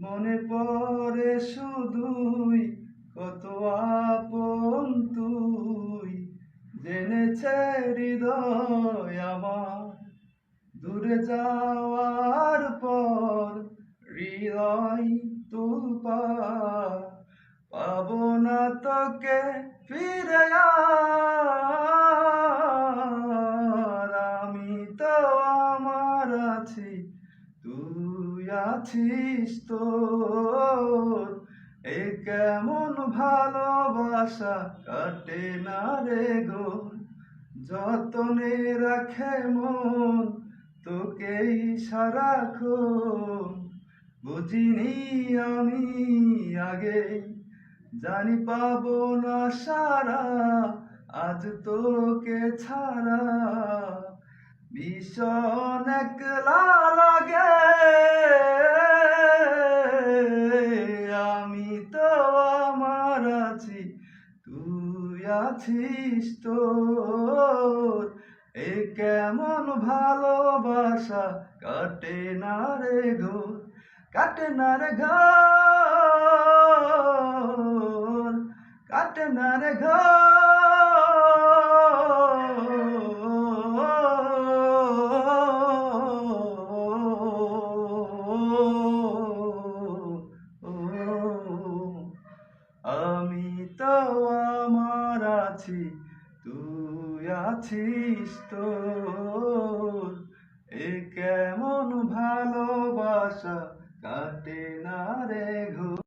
মনে পড়ে শুধুই কত আপন তুই, জেনেছে হৃদয় আমার দূরে যাওয়ার পর হৃদয় তোলপাড়, পাবো না তোকে ফিরে আর। আমি তো আমার আছি, তুই আছিস তোর। এ কেমন ভালোবাসা কাটে না রে গো, যতনে রাখে মন তোকেই সারাক্ষণ। বুঝিনি আমি আগে, জানি পাবো না সারা আজ তোকে ছাড়া। ভীষণ একলা লাগে, আমি তো আমার আছি, তুই আছিস তোর। এ কেমন ভালোবাসা কাটে না রে গো, কাটে না রে ঘর, কাটে না রে ঘর। আমি তো আমার আছি, তুই আছিস তোর। এ কেমন ভালোবাসা কাটে না রে ঘো।